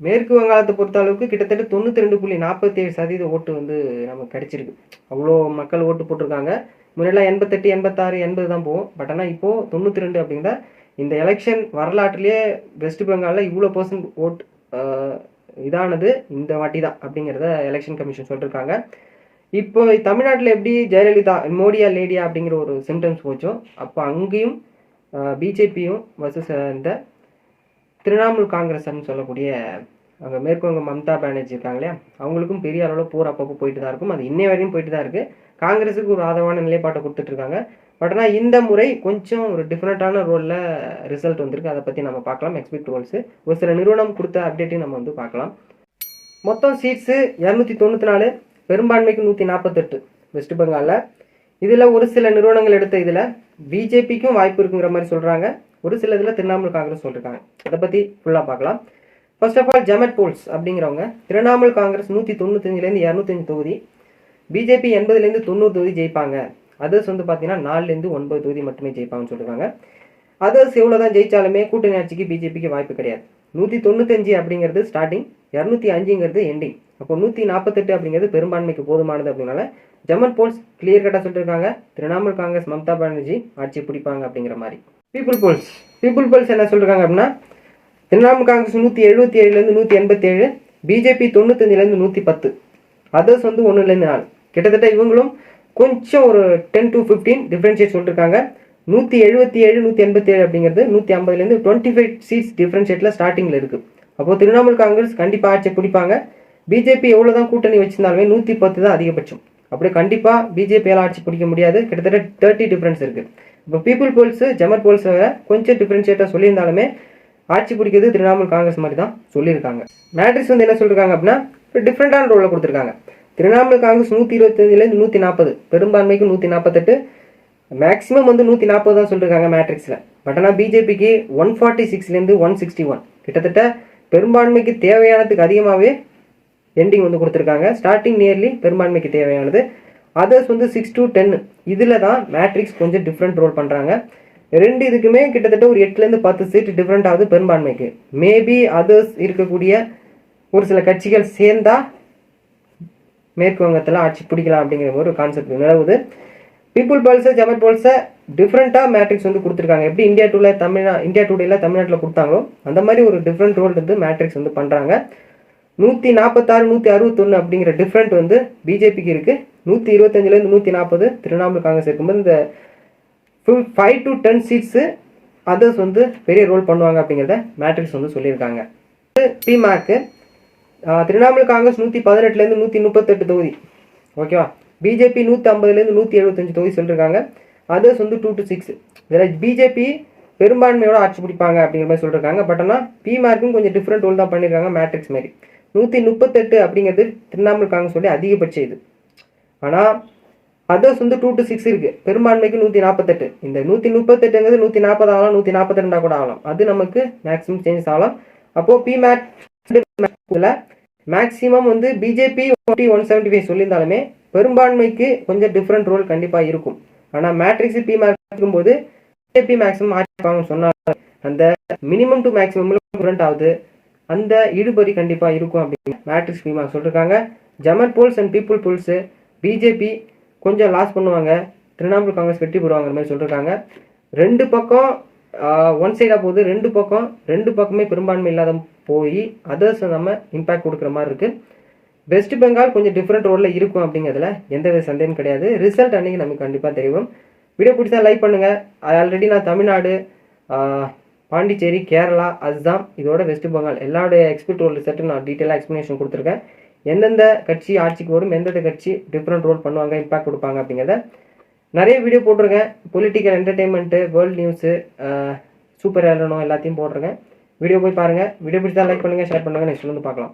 மேற்கு வங்காளத்தை பொறுத்த அளவுக்கு கிட்டத்தட்ட 92.47% ஓட்டு வந்து நமக்கு கிடைச்சிருக்கு. அவ்வளோ மக்கள் ஓட்டு போட்டிருக்காங்க. முன்னெல்லாம் 88, 86, 80 தான் போகும். பட் ஆனால் இப்போது 92 அப்படிங்கிற இந்த எலெக்ஷன் வரலாற்றிலேயே வெஸ்ட் பெங்காலில் இவ்வளோ பர்சன்ட் ஓட் இதானது இந்த வாட்டி தான் அப்படிங்கிறத எலெக்ஷன் கமிஷன் சொல்லியிருக்காங்க. இப்போ தமிழ்நாட்டில் எப்படி ஜெயலலிதா மோடியா லேடியா அப்படிங்கிற ஒரு சிம்டம்ஸ் போச்சோ, அப்போ அங்கேயும் பிஜேபியும் வர்சஸ் இந்த திரிணாமுல் காங்கிரஸ்ன்னு சொல்லக்கூடிய அங்கே மேற்குவங்க மம்தா பானர்ஜி இருக்காங்க இல்லையா, அவங்களுக்கும் பெரிய அளவில் போர் அப்பப்போ போயிட்டு தான் இருக்கும். அது இன்னை வரையும் போயிட்டு தான் இருக்குது. காங்கிரஸுக்கு ஒரு ஆதரவான நிலைப்பாட்டை கொடுத்துட்ருக்காங்க. பட் ஆனால் இந்த முறை கொஞ்சம் ஒரு டிஃப்ரெண்ட்டான ரோலில் ரிசல்ட் வந்திருக்கு. அதை பற்றி நம்ம பார்க்கலாம். எக்ஸ்பெக்ட் ரோல்ஸு ஒரு சில நிறுவனம் கொடுத்த அப்டேட்டையும் நம்ம வந்து பார்க்கலாம். மொத்தம் சீட்ஸு 294, பெரும்பான்மைக்கு 148 வெஸ்ட் பெங்காலில். இதில் ஒரு சில நிறுவனங்கள் எடுத்த இதில் பிஜேபிக்கும் வாய்ப்பு இருக்குங்கிற மாதிரி சொல்கிறாங்க. ஒரு சில இதில் திரிணாமுல் காங்கிரஸ் சொல்லியிருக்காங்க. அதை பற்றி ஃபுல்லாக பார்க்கலாம். ஃபர்ஸ்ட் ஆஃப் ஆல் ஜெமட் போல்ஸ் அப்படிங்கிறவங்க திரிணாமுல் காங்கிரஸ் 195லேருந்து 205 தொகுதி, பிஜேபி 80லேருந்து 90 தொகுதி ஜெயிப்பாங்க. அதர்ஸ் வந்து பார்த்தீங்கன்னா 4லேருந்து 9 தொகுதி மட்டுமே ஜெயிப்பாங்கன்னு சொல்லியிருக்காங்க. அதர்ஸ் எவ்வளோ தான் ஜெயிச்சாலுமே கூட்டணி ஆட்சிக்கு பிஜேபிக்கு வாய்ப்பு கிடையாது. 195 அப்படிங்கிறது ஸ்டார்டிங், 205ங்கிறது எண்டிங். அப்போ 148 அப்படிங்கிறது பெரும்பான்மைக்கு போதுமானது. அப்படின்னால ஜெமட் போல்ஸ் கிளியர் கட்டாக சொல்லியிருக்காங்க, திரிணாமுல் காங்கிரஸ் மம்தா பானர்ஜி ஆட்சி பிடிப்பாங்க அப்படிங்கிற மாதிரி. பீப்புள் போல்ஸ் என்ன சொல்லியிருக்காங்க அப்படின்னா, திரிணாமுல் காங்கிரஸ் 177லேருந்து 187, பிஜேபி 95லேருந்து 110, அதர்ஸ் வந்து 1லேருந்து 4. கிட்டத்தட்ட இவங்களும் கொஞ்சம் ஒரு 10 to 15 டிஃப்ரென்ஷியேட் சொல்லியிருக்காங்க. 177, 187 அப்படிங்கிறது 150லேருந்து 25 சீட்ஸ் டிஃப்ரென்ஷியேட்டில் ஸ்டார்டிங்கில் இருக்குது. அப்போது திரிணாமுல் காங்கிரஸ் கண்டிப்பாக ஆட்சி பிடிப்பாங்க. பிஜேபி எவ்வளோ தான் கூட்டணி வச்சிருந்தாலுமே 110 தான் அதிகபட்சம். அப்படியே கண்டிப்பாக பிஜேபியால் ஆட்சி பிடிக்க முடியாது. கிட்டத்தட்ட 30 டிஃப்ரென்ஸ் இருக்குது. இப்போ பீப்புள் போல்ஸு ஜெமட் போல்ஸ் கொஞ்சம் டிஃப்ரென்ஷியேட்டாக சொல்லியிருந்தாலுமே ஆட்சி பிடிக்கிறது திரிணாமுல் காங்கிரஸ் மாதிரி தான் சொல்லியிருக்காங்க. மேட்ரிக்ஸ் வந்து என்ன சொல்லியிருக்காங்க அப்படின்னா, டிஃப்ரெண்டான ரோலில் கொடுத்துருக்காங்க. திரிணாமுல் காங்கிரஸ் 125லேருந்து 140, பெரும்பான்மைக்கு 148, மேக்ஸிமம் வந்து 140 தான் சொல்லியிருக்காங்க மேட்ரிக்ஸில். பட் ஆனால் பிஜேபிக்கு 146லேருந்து 161, கிட்டத்தட்ட பெரும்பான்மைக்கு தேவையானதுக்கு அதிகமாகவே எண்டிங் வந்து கொடுத்துருக்காங்க. ஸ்டார்டிங் நியர்லி பெரும்பான்மைக்கு தேவையானது. அதர்ஸ் வந்து 6 to 10, இதில் தான் மேட்ரிக்ஸ் கொஞ்சம் டிஃப்ரெண்ட் ரோல் பண்ணுறாங்க. ரெண்டு இதுக்குமே கிட்டத்தட்ட ஒரு 8லேருந்து 10 சீட் டிஃப்ரெண்ட் ஆகுது பெரும்பான்மைக்கு. மேபி அதர்ஸ் இருக்கக்கூடிய ஒரு சில கட்சிகள் சேர்ந்தா மேற்கு வங்கத்தில் ஆட்சி பிடிக்கலாம் அப்படிங்கிற ஒரு கான்செப்ட் நிலவுது. பீப்புள் போல்ஸை ஜெமட் போல்ஸை டிஃப்ரெண்ட்டாக மேட்ரிக்ஸ் வந்து கொடுத்துருக்காங்க. எப்படி இந்தியா டுடேல தமிழ்நாட்டில் கொடுத்தாங்களோ அந்த மாதிரி ஒரு டிஃப்ரெண்ட் ரோல் வந்து மேட்ரிக்ஸ் வந்து பண்ணுறாங்க. 146, 161 அப்படிங்கிற டிஃப்ரெண்ட் வந்து பிஜேபிக்கு இருக்குது. 125லேருந்து 140 திரிணாமுல் காங்கிரஸ் இருக்கும்போது இந்த 5 to 10 சீட்ஸு அதர்ஸ் வந்து பெரிய ரோல் பண்ணுவாங்க அப்படிங்கிறத மேட்ரிக்ஸ் வந்து சொல்லியிருக்காங்க. பிமார்க்கு திரிணாமுல் காங்கிரஸ் 118லேருந்து 138 தொகுதி, ஓகேவா. பிஜேபி 150லேருந்து 175 தொகுதி சொல்லியிருக்காங்க. அதர்ஸ் வந்து 2 to 6. இதில் பிஜேபி பெரும்பான்மையோட ஆட்சி பிடிப்பாங்க அப்படிங்கிற மாதிரி சொல்லியிருக்காங்க. பட் ஆனால் பிமார்க்கும் கொஞ்சம் டிஃப்ரெண்ட் ரோல் தான் பண்ணியிருக்காங்க மேட்ரிக்ஸ் மாரி. 138 அப்படிங்கிறது திரிணாமுல் காங்கிரஸ் சொல்லி அதிகபட்ச இது. ஆனால் அதர்ஸ் வந்து 2 to 6 இருக்குது. பெரும்பான்மைக்கு 148. இந்த 138ங்கிறது 140 ஆகலாம், 142 கூட ஆகலாம். அது நமக்கு மேக்ஸிமம் சேஞ்சஸ் ஆகலாம். அப்போது பிமேட் மேக்ஸிமம் வந்து பிஜேபி 175 சொல்லியிருந்தாலுமே பெரும்பான்மைக்கு கொஞ்சம் டிஃப்ரெண்ட் ரோல் கண்டிப்பாக இருக்கும். ஆனால் மேட்ரிக்ஸ் பிமேட் இருக்கும்போது பிஜேபி மேக்ஸிமம் ஆட்சிப்பாங்கன்னு சொன்னாலும் அந்த மினிமம் டு மேக்ஸிமம் டிஃப்ரெண்ட் ஆகுது. அந்த ஈடுபடி கண்டிப்பாக இருக்கும் அப்படின்னு மேட்ரிக்ஸ் பிமார்க் சொல்லியிருக்காங்க. ஜெமட் போல்ஸ் அண்ட் பீப்புள் போல்ஸு பிஜேபி கொஞ்சம் லாஸ் பண்ணுவாங்க, திரிணாமுல் காங்கிரஸ் வெற்றி பெறுவாங்கிற மாதிரி சொல்லியிருக்காங்க. ரெண்டு பக்கம் ஒன் சைடாக போகுது. ரெண்டு பக்கமே பெரும்பான்மை இல்லாத போய் அதர்ஸ் நம்ம இம்பேக்ட் கொடுக்குற மாதிரி இருக்குது. வெஸ்ட் பெங்கால் கொஞ்சம் டிஃப்ரெண்ட் ரோலில் இருக்கும் அப்படிங்கிறதுல எந்த வித சந்தேகம் கிடையாது. ரிசல்ட் அன்றைக்கி நமக்கு கண்டிப்பாக தெரியும். வீடியோ பிடிச்சா லைக் பண்ணுங்கள். ஆல்ரெடி நான் தமிழ்நாடு, பாண்டிச்சேரி, கேரளா, அஸ்ஸாம், இதோட வெஸ்ட் பெங்கால் எல்லாருடைய எக்ஸ்பெக்ட் ரோல் ரிசல்ட்டு நான் டீட்டெயிலாக எக்ஸ்ப்ளனேஷன் கொடுத்துருக்கேன். எந்தெந்த கட்சி ஆட்சிக்கு வரும், எந்தெந்த கட்சி டிஃப்ரெண்ட் ரோல் பண்ணுவாங்க, இம்பாக்ட் கொடுப்பாங்க அப்படிங்கிறத நிறைய வீடியோ போட்டிருக்கேன். Political, entertainment, world news, super ஏலனோ எல்லாத்தையும் போட்டிருக்கேன். வீடியோ போய் பாருங்கள். வீடியோ பிடிச்சா லைக் பண்ணுங்கள், ஷேர் பண்ணுங்கள். நெக்ஸ்ட் வந்து பார்க்கலாம்.